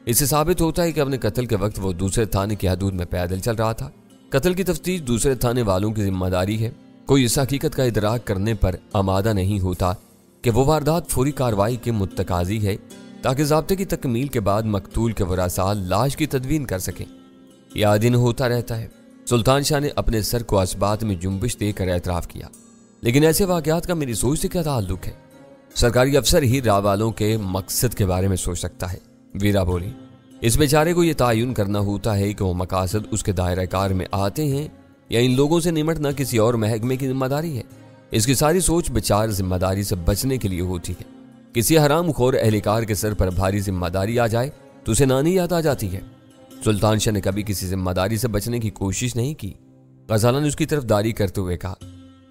इससे साबित होता है कि अपने कत्ल के वक्त वो दूसरे थाने की हदूद में पैदल चल रहा था। कत्ल की तफ्तीश दूसरे थाने वालों की जिम्मेदारी है। कोई इस हकीकत का इदराक करने पर आमादा नहीं होता कि वो वारदात फौरी कार्रवाई के मुत्तकाजी है, ताकि ज़ाब्ते की तकमील के बाद मकतूल के वरासा लाश की तदवीन कर सकें। यह दिन होता रहता है। सुल्तान शाह ने अपने सर को असबात में जुम्बिश देकर एतराफ़ किया, लेकिन ऐसे वाक़यात का मेरी सोच से क्या ताल्लुक है? सरकारी अफसर ही राह वालों के मकसद के बारे में सोच सकता है। वीरा बोली, इस बेचारे को यह तयन करना होता है कि वो मकासद उसके दायरे कार में आते हैं या इन लोगों से निमटना किसी और महकमे की जिम्मेदारी है। इसकी सारी सोच बेचार जिम्मेदारी से बचने के लिए होती है। किसी हराम खोर एहलकार के सर पर भारी जिम्मेदारी आ जाए तो उसे नानी याद आ जाती है। सुल्तान शाह ने कभी किसी जिम्मेदारी से बचने की कोशिश नहीं की। गजाला ने उसकी तरफदारी करते हुए कहा,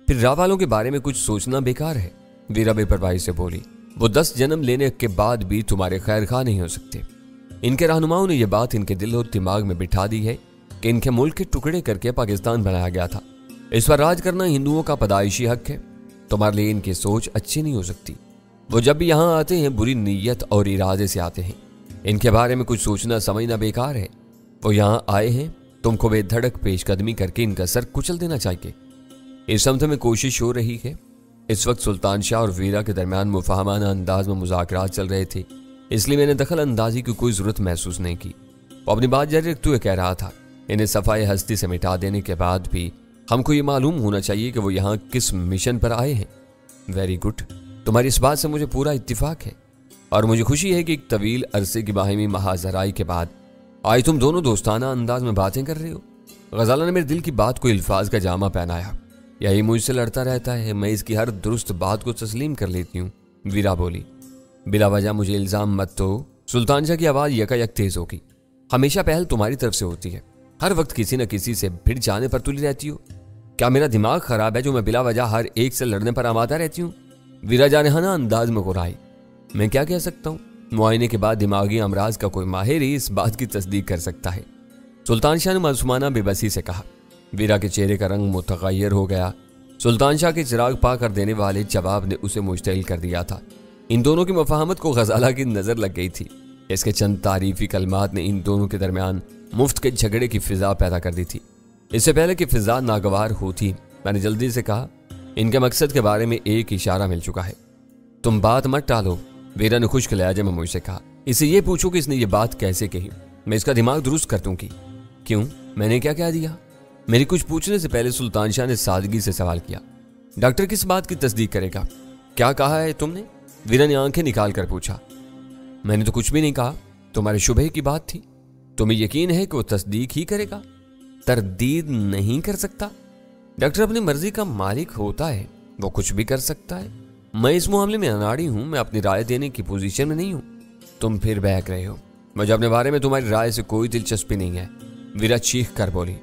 फिर राह वालों के बारे में कुछ सोचना बेकार है। वीरा बेपरवाही से बोली, वो 10 जन्म लेने के बाद भी तुम्हारे खैर खा नहीं हो सकते। इनके रहनुमाओं ने यह बात इनके दिल और दिमाग में बिठा दी है कि इनके मुल्क के टुकड़े करके पाकिस्तान बनाया गया था। इस पर राज करना हिंदुओं का पैदाइशी हक है। तुम्हारे लिए इनकी सोच अच्छी नहीं हो सकती। वो जब भी यहाँ आते हैं बुरी नीयत और इरादे से आते हैं। इनके बारे में कुछ सोचना समझना बेकार है। वो यहाँ आए हैं, तुमको बेधड़क पेशकदमी करके इनका सर कुचल देना चाहिए। इस समत में कोशिश हो रही है। इस वक्त सुल्तान शाह और वीरा के दरमियान मुफाहमाना अंदाज में मुज़ाकरात चल रहे थे, इसलिए मैंने दखल अंदाजी की कोई ज़रूरत महसूस नहीं की। वो अपनी बात जारी रखते हुए कह रहा था, इन्हें सफाई हस्ती से मिटा देने के बाद भी हमको ये मालूम होना चाहिए कि वो यहाँ किस मिशन पर आए हैं। वेरी गुड, तुम्हारी इस बात से मुझे पूरा इत्तिफाक है और मुझे खुशी है कि एक तवील अरसे की बाहिमी महाजराई के बाद आज तुम दोनों दोस्ताना अंदाज में बातें कर रहे हो। गजाला ने मेरे दिल की बात को अल्फाज का जामा पहनाया। यही मुझसे लड़ता रहता है, मैं इसकी हर दुरुस्त बात को तस्लीम कर लेती हूँ। वीरा बोली, बिला वजह मुझे इल्ज़ाम मत दो। सुल्तान शाह की आवाज़ यकायक तेज़ होगी। हमेशा पहल तुम्हारी तरफ से होती है, हर वक्त किसी न किसी से भिड़ जाने पर तुली रहती हो। क्या मेरा दिमाग खराब है जो मैं बिला वजह हर एक से लड़ने पर आमादा रहती हूँ? वीरा जानहाना अंदाज में गुराई। मैं क्या कह सकता हूँ? मुआयने के बाद दिमागी अमराज का कोई माहिर ही इस बात की तस्दीक कर सकता है। सुल्तान शाह ने मासूमाना बेबसी से कहा। वीरा के चेहरे का रंग मुतगय्यर हो गया। सुल्तान शाह के चिराग पा कर देने वाले जवाब ने उसे मुश्तइल कर दिया था। इन दोनों की मुफाहमत को गजाला की नजर लग गई थी। इसके चंद तारीफी कलमात ने इन दोनों के दरमियान मुफ्त के झगड़े की फिजा पैदा कर दी थी। इससे पहले कि फिजा नागवार होती, मैंने जल्दी से कहा, इनके मकसद के बारे में एक इशारा मिल चुका है। तुम बात मत टालो। वीरा ने खुश्क लहजे में मुझसे कहा, इसे ये पूछो कि इसने ये बात कैसे कही, मैं इसका दिमाग दुरुस्त कर दूंगी। क्यों, मैंने क्या कह दिया? मेरी कुछ पूछने से पहले सुल्तान शाह ने सादगी से सवाल किया, डॉक्टर किस बात की तस्दीक करेगा? क्या कहा है तुमने? वीरा ने आंखें निकाल कर पूछा। मैंने तो कुछ भी नहीं कहा, तुम्हारे शुबहे की बात थी। तुम्हें यकीन है कि वो तस्दीक ही करेगा, तरदीद नहीं कर सकता? डॉक्टर अपनी मर्जी का मालिक होता है, वो कुछ भी कर सकता है। मैं इस मामले में अनाड़ी हूं, मैं अपनी राय देने की पोजीशन में नहीं हूं। तुम फिर बहक रहे हो। मुझे अपने बारे में तुम्हारी राय से कोई दिलचस्पी नहीं है। वीरा चीख कर बोली,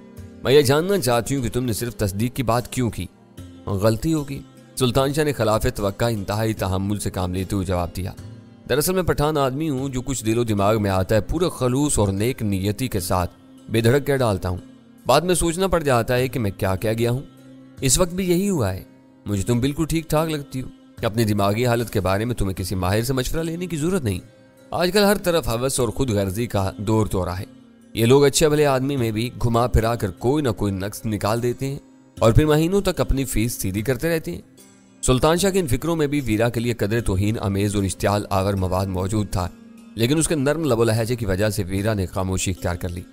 मैं ये जानना चाहती हूँ कि तुमने सिर्फ तस्दीक की बात क्यों की? गलती होगी। सुल्तान शाह ने खिलाफ तवक्का इंतहाई तहम्मुल से काम लेते हुए जवाब दिया। दरअसल मैं पठान आदमी हूँ जो कुछ दिलो दिमाग में आता है पूरे खलूस और नेक नियति के साथ बेधड़क कह डालता हूँ। बाद में सोचना पड़ जाता है कि मैं क्या कह गया हूँ। इस वक्त भी यही हुआ है। मुझे तुम बिल्कुल ठीक ठाक लगती हो। अपनी दिमागी हालत के बारे में तुम्हें किसी माहिर से मशवरा लेने की जरूरत नहीं। आजकल हर तरफ हवस और खुद गर्जी का दौर तो रहा है। ये लोग अच्छे भले आदमी में भी घुमा फिरा कर कोई ना कोई नक्स निकाल देते हैं और फिर महीनों तक अपनी फीस सीधी करते रहते हैं। सुल्तान शाह के इन फिक्रों में भी वीरा के लिए कदर तोहीन अमेज और इश्तियाल आवर मवाद मौजूद था, लेकिन उसके नर्म लबो लहजे की वजह से वीरा ने खामोशी इख्तियार कर ली।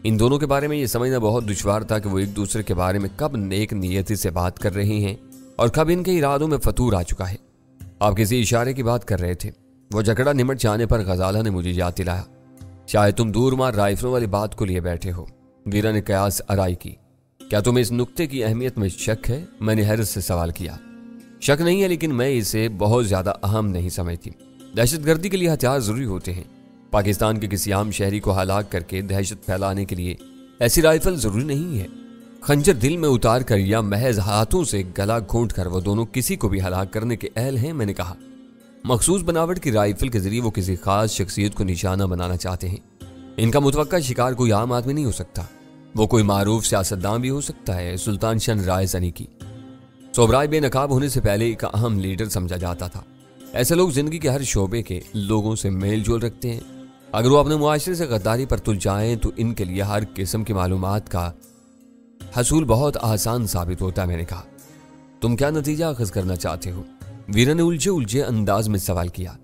इन दोनों के बारे में ये समझना बहुत दुश्वार था कि वो एक दूसरे के बारे में कब नेक नियति से बात कर रहे हैं और कब इनके इरादों में फतूर आ चुका है। आप किसी इशारे की बात कर रहे थे। वो झगड़ा निमट जाने पर गजाला ने मुझे याद दिलाया, शायद तुम दूर मार राइफलों वाली बात को लिए बैठे हो। वीरा ने कयास अराई की। क्या तुम्हें इस नुक्ते की अहमियत में शक है? मैंने हैरत से सवाल किया। शक नहीं है, लेकिन मैं इसे बहुत ज्यादा अहम नहीं समझती। दहशतगर्दी के लिए हथियार जरूरी होते हैं। पाकिस्तान के किसी आम शहरी को हलाक करके दहशत फैलाने के लिए ऐसी राइफल जरूरी नहीं है। खंजर दिल में उतार कर या महज हाथों से गला घोंट कर वो दोनों किसी को भी हलाक करने के अहल हैं। मैंने कहा, मखसूस बनावट की राइफल के जरिए वो किसी खास शख्सियत को निशाना बनाना चाहते हैं। इनका मुतवक्का शिकार कोई आम आदमी नहीं हो सकता, वो कोई मारूफ सियासतदान भी हो सकता है। सुल्तान शाह ने राय सनी की। सोबराय बेनकाब होने से पहले एक अहम लीडर समझा जाता था। ऐसे लोग जिंदगी के हर शोबे के लोगों से मेल जोल रखते हैं, अगर वो अपने मुआशरे से गद्दारी पर तुल जाएं तो इनके लिए हर किस्म की मालूमात का हसूल बहुत आसान साबित होता है। मैंने कहा, तुम क्या नतीजा अखज़ करना चाहते हो? वीरा ने उलझे उलझे अंदाज में सवाल किया।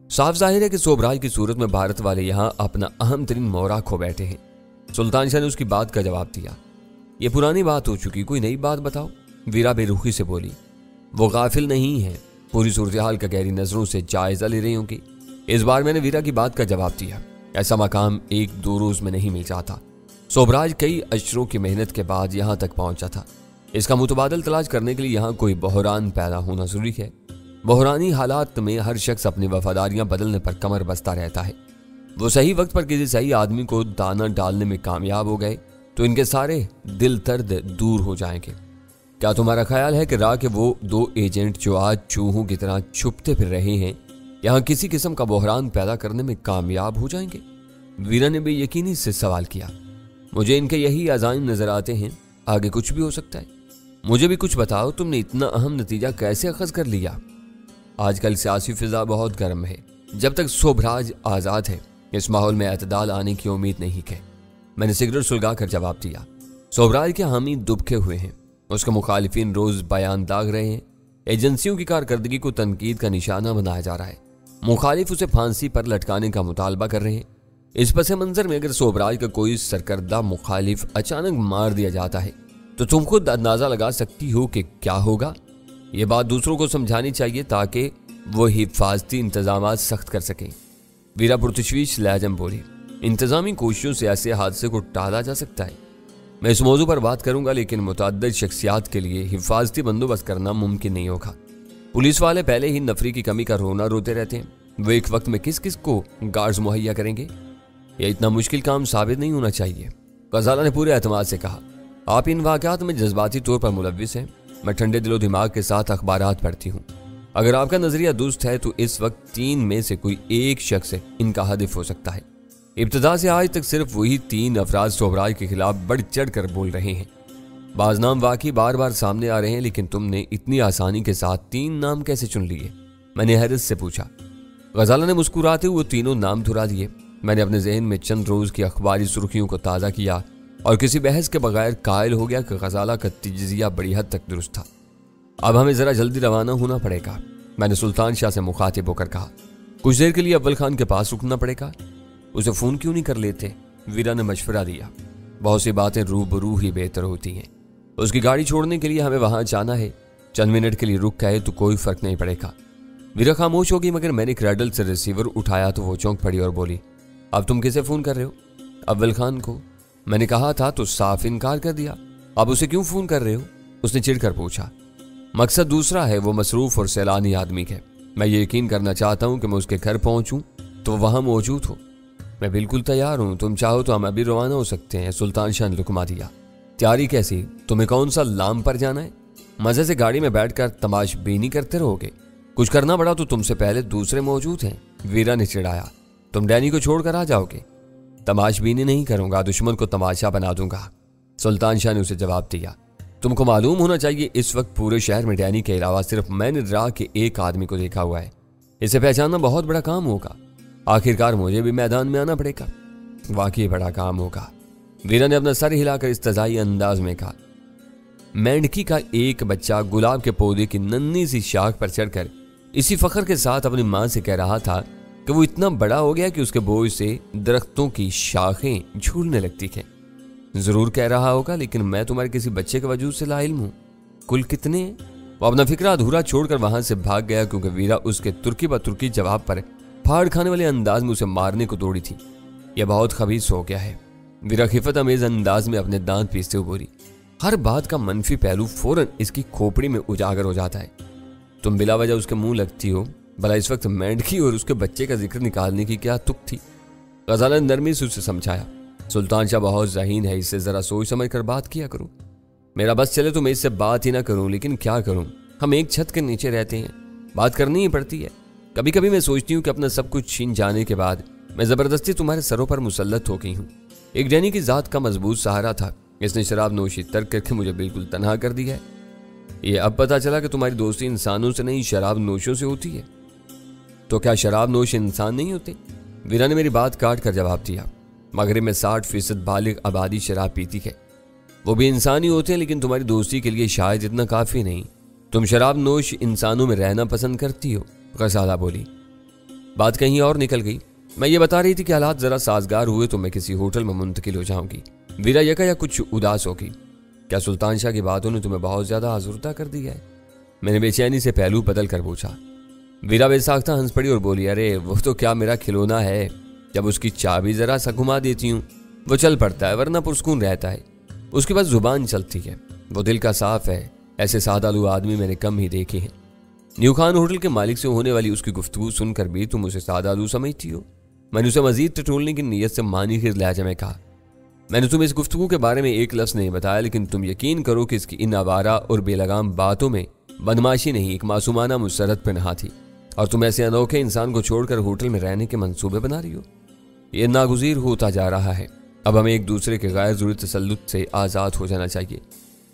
साफ जाहिर है कि सोबराज की सूरत में भारत वाले यहाँ अपना अहम तरीन मोहरा खो बैठे हैं। सुल्तान शाह ने उसकी बात का जवाब दिया। ये पुरानी बात हो चुकी, कोई नई बात बताओ। वीरा बेरुखी से बोली। वो गाफिल नहीं है, पूरी सूरत हाल का गहरी नजरों से जायजा ले रही होंगी। इस बार मैंने वीरा की बात का जवाब दिया। ऐसा मकाम एक दो रोज में नहीं मिल जाता। सोबराज कई अशरों की मेहनत के बाद यहाँ तक पहुंचा था। इसका मुतबादल तलाश करने के लिए यहाँ कोई बहरान पैदा होना जरूरी है। बहरानी हालात में हर शख्स अपनी वफादारियां बदलने पर कमर बस्ता रहता है। वो सही वक्त पर किसी सही आदमी को दाना डालने में कामयाब हो गए तो इनके सारे दिल दर्द दूर हो जाएंगे। क्या तुम्हारा ख्याल है कि राह के वो दो एजेंट जो आज चूहों की तरह छुपते फिर रहे हैं यहाँ किसी किस्म का बहरान पैदा करने में कामयाब हो जाएंगे? वीरा ने बेयकीनी से सवाल किया। मुझे इनके यही अज़ाइम नजर आते हैं, आगे कुछ भी हो सकता है। मुझे भी कुछ बताओ, तुमने इतना अहम नतीजा कैसे अखज़ कर लिया? आजकल सियासी फिजा बहुत गर्म है। जब तक सोबराज आज़ाद है इस माहौल में एतदाल आने की उम्मीद नहीं है। मैंने सिगरेट सुलगा कर जवाब दिया। सोबराज के हामी दुबके हुए हैं, उसके मुखालिफिन रोज बयान दाग रहे हैं। एजेंसियों की कारकर्दगी को तनकीद का निशाना बनाया जा रहा है। मुखालिफ उसे फांसी पर लटकाने का मुतालबा कर रहे हैं। इस पस मंजर में अगर सोबराज का कोई सरकर्दा मुखालिफ अचानक मार दिया जाता है तो तुम खुद अंदाजा लगा सकती हो कि क्या होगा। ये बात दूसरों को समझानी चाहिए ताकि वो हिफाजती इंतजाम सख्त कर सकें। वीरा पुरतशवीश लहजा में बोली। इंतजामी कोशिशों से ऐसे हादसे को टाला जा सकता है। मैं इस मौजू पर बात करूंगा, लेकिन मुतअद्दिद शख्सियात के लिए हिफाजती बंदोबस्त करना मुमकिन नहीं होगा। पुलिस वाले पहले ही नफरी की कमी का रोना रोते रहते हैं। वो एक वक्त में किस किस को गार्ड्स मुहैया करेंगे? यह इतना मुश्किल काम साबित नहीं होना चाहिए। गजाला ने पूरे एतमाद से कहा। आप इन वाक़यात में जज्बाती तौर पर मुलव्विस हैं। मैं ठंडे दिलो दिमाग के साथ अखबारात पढ़ती हूँ। अगर आपका नजरिया दुरुस्त है तो इस वक्त 3 में से कोई एक शख्स इनका हदफ हो सकता है। इब्तिदा से आज तक सिर्फ वही 3 अफराद सोबराज के खिलाफ बढ़ चढ़ कर बोल रहे हैं। बाज नाम वाकई बार बार सामने आ रहे हैं, लेकिन तुमने इतनी आसानी के साथ 3 नाम कैसे चुन लिए? मैंने हैरत से पूछा। गजाला ने मुस्कुराते हुए तीनों नाम धुरा दिए। मैंने अपने जहन में चंद रोज की अखबारी सुर्खियों को ताज़ा किया और किसी बहस के बगैर कायल हो गया कि गजाला का तजिया बड़ी हद तक दुरुस्त था। अब हमें जरा जल्दी रवाना होना पड़ेगा, मैंने सुल्तान शाह से मुखातिब होकर कहा। कुछ देर के लिए अव्वल खान के पास रुकना पड़ेगा। उसे फोन क्यों नहीं कर लेते? वीरा ने मशवरा दिया। बहुत सी बातें रूबरू ही बेहतर होती हैं। उसकी गाड़ी छोड़ने के लिए हमें वहां जाना है। चंद मिनट के लिए रुक गए तो कोई फर्क नहीं पड़ेगा। वीरा खामोश होगी, मगर मैंने क्रैडल से रिसीवर उठाया तो वो चौंक पड़ी और बोली, अब तुम किसे फोन कर रहे हो? अव्वल खान को। मैंने कहा था तो साफ इनकार कर दिया। अब उसे क्यों फोन कर रहे हो? उसने चिढ़कर पूछा। मकसद दूसरा है, वो मसरूफ और सैलानी आदमी है। मैं ये यकीन करना चाहता हूँ कि मैं उसके घर पहुंचूं तो वहां मौजूद हो। मैं बिल्कुल तैयार हूँ, तुम चाहो तो हम अभी रवाना हो सकते हैं, सुल्तान शाह ने लुकमा दिया। तैयारी कैसी? तुम्हें कौन सा लाम पर जाना है? मजे से गाड़ी में बैठकर तमाशबीनी करते रहोगे? कुछ करना पड़ा तो तुमसे पहले दूसरे मौजूद हैं। वीरा ने चिढ़ाया। तुम डैनी को छोड़कर आ जाओगे? तमाशबीनी नहीं करूंगा, दुश्मन को तमाशा बना दूंगा, सुल्तान शाह ने उसे जवाब दिया। तुमको मालूम होना चाहिए इस वक्त पूरे शहर में डैनी के अलावा सिर्फ मैंने राह के एक आदमी को देखा हुआ है। इसे पहचानना बहुत बड़ा काम होगा। आखिरकार मुझे भी मैदान में आना पड़ेगा। वाकई बड़ा काम होगा, वीरा ने अपना सर हिलाकर इस्तज़ाई अंदाज में कहा। मेंढकी का एक बच्चा गुलाब के पौधे की नन्ही सी शाख पर चढ़कर इसी फख्र के साथ अपनी मां से कह रहा था कि वो इतना बड़ा हो गया कि उसके बोझ से दरख्तों की शाखें झूलने लगती हैं। जरूर कह रहा होगा, लेकिन मैं तुम्हारे किसी बच्चे के वजूद से लाइल्म हूं। कुल कितने हैं? वो अपना फिक्रा अधूरा छोड़कर वहां से भाग गया क्योंकि वीरा उसके तुर्की ब तुर्की जवाब पर फाड़ खाने वाले अंदाज में उसे मारने को दौड़ी थी। यह बहुत खबीस हो गया है, वीरा खिफत अमेज अंदाज में अपने दांत पीसते हुए बोली। हर बात का मनफी पहलू फौरन इसकी खोपड़ी में उजागर हो जाता है। तुम बिला वजह उसके मुंह लगती हो। भला इस वक्त मेंढकी और उसके बच्चे का जिक्र निकालने की क्या तुक थी? गजाला ने नरमी से उसे समझाया। सुल्तान शाह बहुत ज़हीन है, इससे जरा सोच समझ कर बात किया करो। मेरा बस चले तो मैं इससे बात ही ना करूं, लेकिन क्या करूं, हम एक छत के नीचे रहते हैं, बात करनी ही पड़ती है। कभी कभी मैं सोचती हूँ कि अपना सब कुछ छीन जाने के बाद मैं जबरदस्ती तुम्हारे सरों पर मुसल्लत हो गई हूँ। एक डैनी की जात का मजबूत सहारा था, इसने शराब नोशी तर्क करके मुझे बिल्कुल तनहा कर दिया है। ये अब पता चला कि तुम्हारी दोस्ती इंसानों से नहीं शराब नोशों से होती है। तो क्या शराब नोश इंसान नहीं होते? वीरा ने मेरी बात काट कर जवाब दिया। मगरिब में 60% बालिग आबादी शराब पीती है। वो भी इंसान ही होते हैं, लेकिन तुम्हारी दोस्ती के लिए शायद इतना काफी नहीं। तुम शराब नोश इंसानों में रहना पसंद करती हो, गजाला बोली। बात कहीं और निकल गई। मैं ये बता रही थी कि हालात जरा साजगार हुए तो मैं किसी होटल में मुंतकिल हो जाऊंगी। वीरा यका कुछ उदास होगी। क्या सुल्तान शाह की बातों ने तुम्हें बहुत ज्यादा आजुर्दा कर दिया है? मैंने बेचैनी से पहलू बदल कर पूछा। वीरा बेसाख्ता हंस पड़ी और बोली, अरे वो तो क्या मेरा खिलौना है, जब उसकी चाबी जरा सा घुमा देती हूँ वो चल पड़ता है, वरना पुरस्कून रहता है। उसके पास जुबान चलती है, वो दिल का साफ है। ऐसे सादालू आदमी मैंने कम ही देखे हैं। न्यू खान होटल के मालिक से होने वाली उसकी गुफ्तगू सुनकर भी तुम उसे सादालू समझती हो? मैंने उसे मजीद टटोलने की नीयत से मानी खिर लहजे में कहा। मैंने तुम्हें इस गुफ्तगू के बारे में एक लफ्ज़ नहीं बताया, लेकिन तुम यकीन करो कि इसकी इन आवारा और बेलगाम बातों में बदमाशी नहीं, एक मासूमाना मुसरत पनाह थी। और तुम ऐसे अनोखे इंसान को छोड़कर होटल में रहने के मंसूबे बना रही हो। ये नागुज़ीर होता जा रहा है। अब हमें एक दूसरे के गैर ज़रूरी तसल्लुत से आज़ाद हो जाना चाहिए।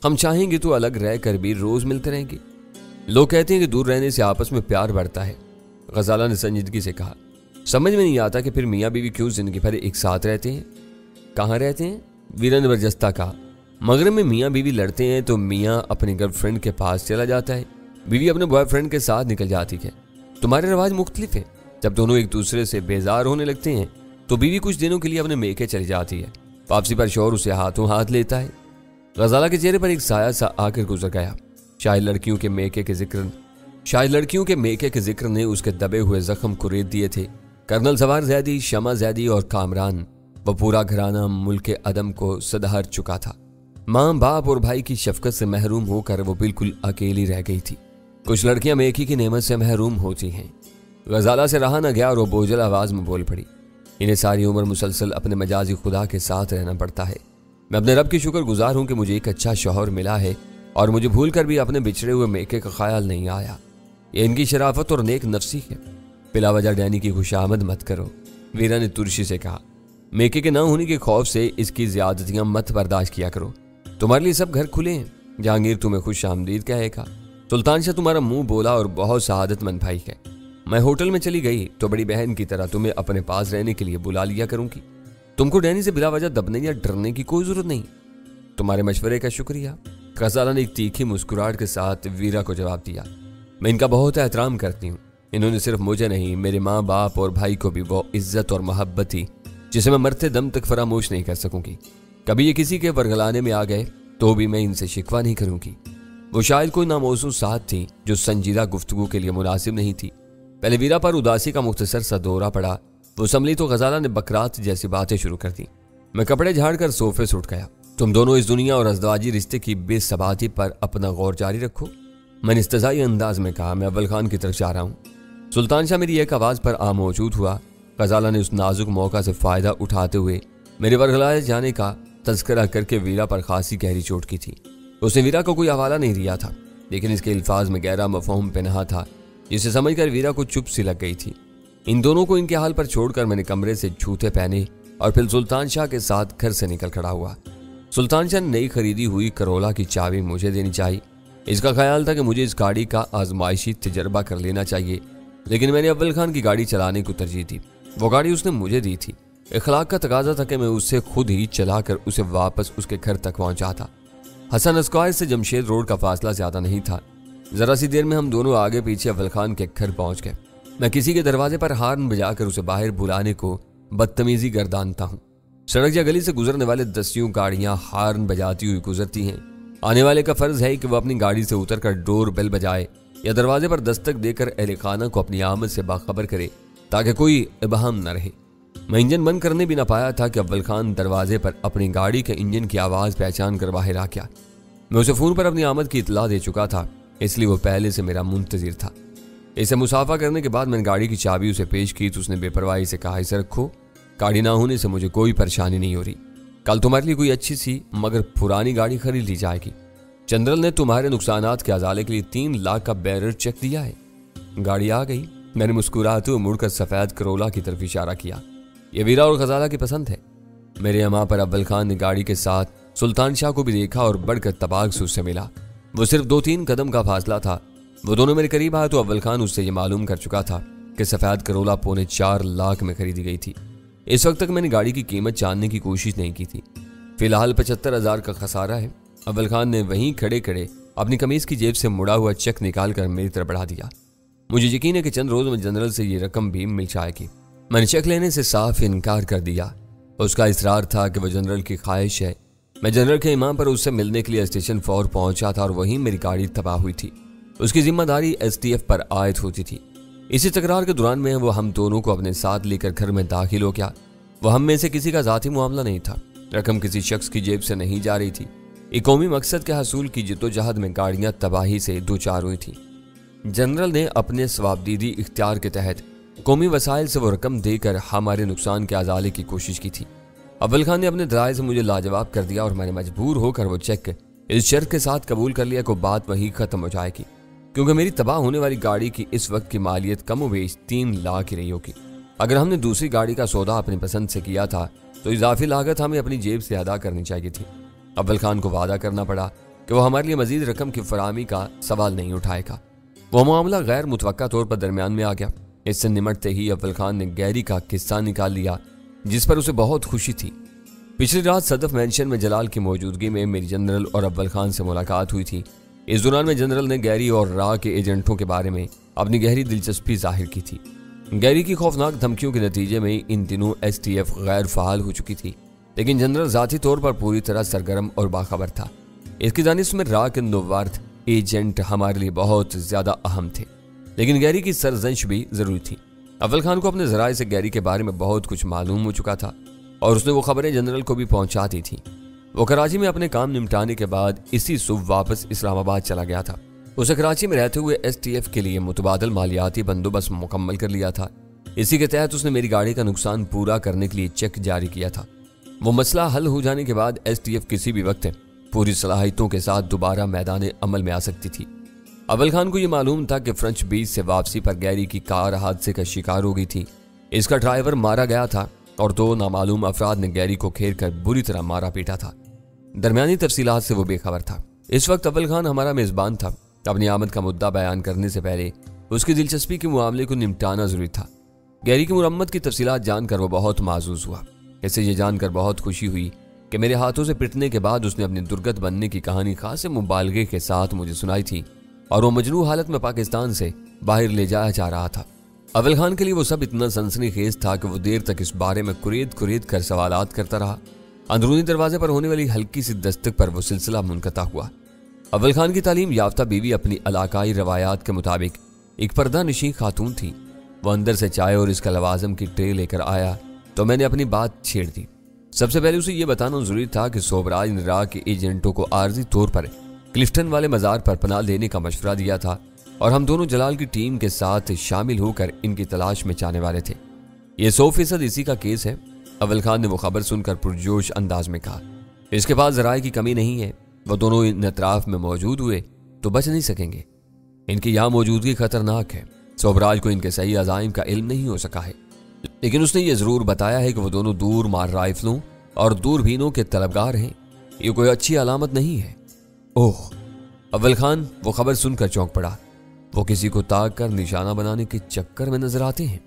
हम चाहेंगे तो अलग रह कर भी रोज़ मिलते रहेंगे। लोग कहते हैं कि दूर रहने से आपस में प्यार बढ़ता है, गजाला ने संजीदगी से कहा। समझ में नहीं आता कि फिर मियाँ बीवी क्यों जिंदगी भर एक साथ रहते हैं। कहाँ रहते हैं? वीरा ने बरजस्ता कहा। मगरिब में मियाँ बीवी लड़ते हैं तो मियाँ अपने गर्लफ्रेंड के पास चला जाता है, बीवी अपने बॉयफ्रेंड के साथ निकल जाती है। तुम्हारे रवाज मुख्तलिफ है। जब दोनों एक दूसरे से बेजार होने लगते हैं तो बीवी कुछ दिनों के लिए अपने मेके चली जाती है। वापसी पर शौहर उसे हाथों हाथ लेता है। गजाला के चेहरे पर एक साया सा आकर गुजर गया। शायद लड़कियों के मेके के जिक्र ने उसके दबे हुए जख्म को रेत दिए थे। कर्नल सवार ज़ैदी, शमा ज़ैदी और कामरान, वह पूरा घराना मुल्क अदम को सदहर चुका था। माँ बाप और भाई की शफकत से महरूम होकर वो बिल्कुल अकेली रह गई थी। कुछ लड़कियां मेकी की नेमत से महरूम होती हैं। गजाला से रहा न गया और वो बोझल आवाज में बोल पड़ी। इन्हें सारी उम्र मुसलसल अपने मजाजी खुदा के साथ रहना पड़ता है। मैं अपने रब की शुक्र गुजार हूँ कि मुझे एक अच्छा शौहर मिला है और मुझे भूल कर भी अपने बिछड़े हुए मेके का ख्याल नहीं आया। ये इनकी शराफत और नेक नफसी है। बिला वजह डैनी की खुशामद मत करो, वीरा ने तुरशी से कहा। मेके के न होने के खौफ से इसकी ज्यादतियां मत बर्दाश्त किया करो। तुम्हारे लिए सब घर खुले हैं। जहांगीर तुम्हें खुश आमदीद कहेगा। सुल्तान शाह तुम्हारा मुंह बोला और बहुत शहादतमंद भाई है। मैं होटल में चली गई तो बड़ी बहन की तरह तुम्हें अपने पास रहने के लिए बुला लिया करूंगी। तुमको डैनी से बिला वजह दबने या डरने की कोई जरूरत नहीं। तुम्हारे मशवरे का शुक्रिया, गजाला ने एक तीखी मुस्कुराहट के साथ वीरा को जवाब दिया। मैं इनका बहुत एहतराम करती हूँ। इन्होंने सिर्फ मुझे नहीं, मेरे माँ बाप और भाई को भी वो इज्जत और मोहब्बत थी जिसे मैं मरते दम तक फरामोश नहीं कर सकूंगी। कभी ये किसी के वरगलाने में आ गए तो भी मैं इनसे शिकवा नहीं करूंगी। वो शायद कोई नामौजूद साथ थी जो संजीदा गुफ्तगू के लिए मुनासिब नहीं थी। पहले वीरा पर उदासी का मुख्तसर सा दौरा पड़ा। वो संभली तो गजाला ने बकरात जैसी बातें शुरू कर दी। मैं कपड़े झाड़ कर सोफे से उठ गया। तुम दोनों इस दुनिया और अज़दवाजी रिश्ते की बेसबाती पर अपना गौर जारी रखो, मैंने इस्तज़ाई अंदाज में कहा। मैं अव्वल खान की तरफ जा रहा हूँ। सुल्तान शाह मेरी एक आवाज़ पर मौजूद हुआ। गजाला ने उस नाजुक मौका से फ़ायदा उठाते हुए मेरे वरगलाए जाने का तज़किरा करके वीरा पर खासी गहरी चोट की थी। उसने वीरा को कोई हवाला नहीं दिया था, लेकिन इसके अल्फाज में गहरा मफ़हूम पनाह था जिसे समझकर वीरा को चुप सी लग गई थी। इन दोनों को इनके हाल पर छोड़कर मैंने कमरे से जूते पहने और फिर सुल्तान शाह के साथ घर से निकल खड़ा हुआ। सुल्तान शाह ने नई खरीदी हुई करोला की चाबी मुझे देनी चाहिए। इसका ख्याल था कि मुझे इस गाड़ी का आजमाइशी तजर्बा कर लेना चाहिए, लेकिन मैंने अव्वल खान की गाड़ी चलाने को तरजीह दी। वो गाड़ी उसने मुझे दी थी। इखलाक का तकाजा था कि मैं उससे खुद ही चलाकर उसे वापस उसके घर तक पहुंचाता। हसन स्क्वायर से जमशेद रोड का फासला ज्यादा नहीं था। जरा सी देर में हम दोनों आगे पीछे अव्वल खान के घर पहुंच गए। मैं किसी के दरवाजे पर हार्न बजाकर उसे बाहर बुलाने को बदतमीजी गर्दानता हूँ। सड़क या गली से गुजरने वाले दसियों गाड़ियां हार्न बजाती हुई गुजरती हैं। आने वाले का फर्ज है कि वह अपनी गाड़ी से उतरकर डोर बेल बजाए या दरवाजे पर दस्तक देकर अहले खाना को अपनी आमद से बाखबर करे ताकि कोई इबहम न रहे। मैं इंजन बंद करने भी न पाया था कि अव्वल खान दरवाजे पर अपनी गाड़ी के इंजन की आवाज़ पहचान कर बाहर आ गया। मैं उसे फ़ोन पर अपनी आमद की इतला दे चुका था, इसलिए वो पहले से मेरा मुंतजिर था। इसे मुसाफा करने के बाद मैंने गाड़ी की चाबी उसे पेश की तो उसने बेपरवाही से कहा, इसे रखो, गाड़ी ना होने से मुझे कोई परेशानी नहीं हो रही। कल तुम्हारे लिए कोई अच्छी सी मगर पुरानी गाड़ी खरीद ली जाएगी। जनरल ने तुम्हारे नुकसानात के अजाले के लिए 3 लाख का बैरर चेक दिया है। गाड़ी आ गई। मैंने मुस्कुराते हुए मुड़कर सफ़ेद करोला की तरफ इशारा किया। यह वीरा और गजाला की पसंद है। मेरे अम्मा पर अव्वल खान ने गाड़ी के साथ सुल्तान शाह को भी देखा और बढ़कर तबाक से उससे मिला। वो सिर्फ 2-3 कदम का फासला था। वो दोनों मेरे करीब आए तो अव्वल खान उससे ये मालूम कर चुका था कि सफ़ेद करोला 4.25 लाख में खरीदी गई थी। इस वक्त तक मैंने गाड़ी की कीमत जानने की कोशिश नहीं की थी। फिलहाल 75,000 का खसारा है। अव्वल खान ने वहीं खड़े खड़े अपनी कमीज की जेब से मुड़ा हुआ चेक निकाल कर मेरी तरफ बढ़ा दिया। मुझे यकीन है कि चंद रोज में जनरल से ये रकम भी मिल जाएगी। मैंने चेक लेने से साफ इनकार कर दिया। उसका इसरार था कि वह जनरल की ख्वाहिश है। मैं जनरल के इमाम पर उससे मिलने के लिए स्टेशन 4 पहुंचा था और वहीं मेरी गाड़ी तबाह हुई थी। उसकी जिम्मेदारी STF पर आयद होती थी। इसी तकरार के दौरान में वो हम दोनों को अपने साथ लेकर घर में दाखिल हो गया। वह हम में से किसी का जाती मामला नहीं था। रकम किसी शख्स की जेब से नहीं जा रही थी। एक कौमी मकसद के हसूल की जिद्दोजहद में गाड़ियां तबाही से दो चार हुई थी। जनरल ने अपने सवाबदीदी इख्तियार के तहत कौमी वसाइल से वो रकम देकर हमारे नुकसान के अजाले की कोशिश की थी। अव्वल खान ने अपने दराय से मुझे लाजवाब कर दिया और मैंने मजबूर होकर वो चेक इस शर्त के साथ कबूल कर लिया को बात वहीं खत्म हो जाएगी, क्योंकि मेरी तबाह होने वाली गाड़ी की इस वक्त की मालियत कम व बेश 3 लाख ही रही होगी। अगर हमने दूसरी गाड़ी का सौदा अपनी पसंद से किया था तो इजाफी लागत हमें अपनी जेब से अदा करनी चाहिए थी। अव्वल खान को वादा करना पड़ा कि वो हमारे लिए मजीद रकम की फराहमी का सवाल नहीं उठाएगा। वो मामला गैर मुतवक्का तौर पर दरमियान में आ गया। इससे निमटते ही अव्वल खान ने गैरी का किस्सा निकाल लिया, जिस पर उसे बहुत खुशी थी। पिछली रात सदफ मेंशन में जलाल की मौजूदगी में मेरी जनरल और अव्वल खान से मुलाकात हुई थी। इस दौरान में जनरल ने गैरी और रा के एजेंटों के बारे में अपनी गहरी दिलचस्पी जाहिर की थी। गैरी की खौफनाक धमकियों के नतीजे में इन दिनों STF गैर फाल हो चुकी थी, लेकिन जनरल जाती तौर पर पूरी तरह सरगर्म और बाखबर था। इसकी जानिब में रा के नोवर्थ एजेंट हमारे लिए बहुत ज्यादा अहम थे, लेकिन गैरी की सरजंश भी जरूरी थी। अव्वल खान को अपने जराए से गैरी के बारे में बहुत कुछ मालूम हो चुका था और उसने वो खबरें जनरल को भी पहुंचा दी थी। वो कराची में अपने काम निपटाने के बाद इसी सुबह वापस इस्लामाबाद चला गया था। उसे कराची में रहते हुए STF के लिए मुतबादल मालियाती बंदोबस्त मुकम्मल कर लिया था। इसी के तहत उसने मेरी गाड़ी का नुकसान पूरा करने के लिए चेक जारी किया था। वो मसला हल हो जाने के बाद STF किसी भी वक्त पूरी सलाहियतों के साथ दोबारा मैदान अमल में आ सकती थी। अव्वल खान को यह मालूम था कि फ्रेंच बीच से वापसी पर गैरी की कार हादसे का शिकार हो गई थी। इसका ड्राइवर मारा गया था और 2 नामालूम अफराद ने गैरी को घेर कर बुरी तरह मारा पीटा था। दरमियानी तफसीलात से वो बेखबर था। इस वक्त अव्वल खान हमारा मेजबान था। अपनी आमद का मुद्दा बयान करने से पहले उसकी दिलचस्पी के मामले को निपटाना जरूरी था। गैरी की मुरम्मत की तफसीलात जानकर वो बहुत माजूज हुआ। इसे ये जानकर बहुत खुशी हुई कि मेरे हाथों से पिटने के बाद उसने अपनी दुर्गत बनने की कहानी खास मुबालगे के साथ मुझे सुनाई थी और वो मजनू हालत में पाकिस्तान से बाहर ले जाया जा रहा था। अव्वल खान के लिए वो सब इतना सनसनीखेज था कि वो देर तक इस बारे में कुरेद कर सवालात करता रहा। अंदरूनी दरवाजे पर होने वाली हल्की सी दस्तक पर वो सिलसिला मुनक़ता हुआ। अव्वल खान की तालीम याफ्ता बीवी अपनी इलाकाई रवायात के मुताबिक एक पर्दा नशीं खातून थी। वो अंदर से चाय और इसका लवाजम की ट्रे लेकर आया तो मैंने अपनी बात छेड़ दी। सबसे पहले उसे यह बताना जरूरी था कि सोबराज ने रा के एजेंटों को आर्जी तौर पर क्लिफ्टन वाले मजार पर पनाह देने का मशवरा दिया था और हम दोनों जलाल की टीम के साथ शामिल होकर इनकी तलाश में जाने वाले थे। यह 100% इसी का केस है। अव्वल खान ने वो खबर सुनकर पुरजोश अंदाज में कहा। इसके पास जराए की कमी नहीं है। वो दोनों इन अतराफ में मौजूद हुए तो बच नहीं सकेंगे। इनकी यहाँ मौजूदगी खतरनाक है। सोबराज को इनके सही अजाइम का इल्म नहीं हो सका है, लेकिन उसने ये जरूर बताया है कि वो दोनों दूर मार राइफलों और दूरबीनों के तलबगार हैं। ये कोई अच्छी अलामत नहीं है। ओह! अव्वल खान वो खबर सुनकर चौंक पड़ा। वो किसी को ताक कर निशाना बनाने के चक्कर में नजर आते हैं।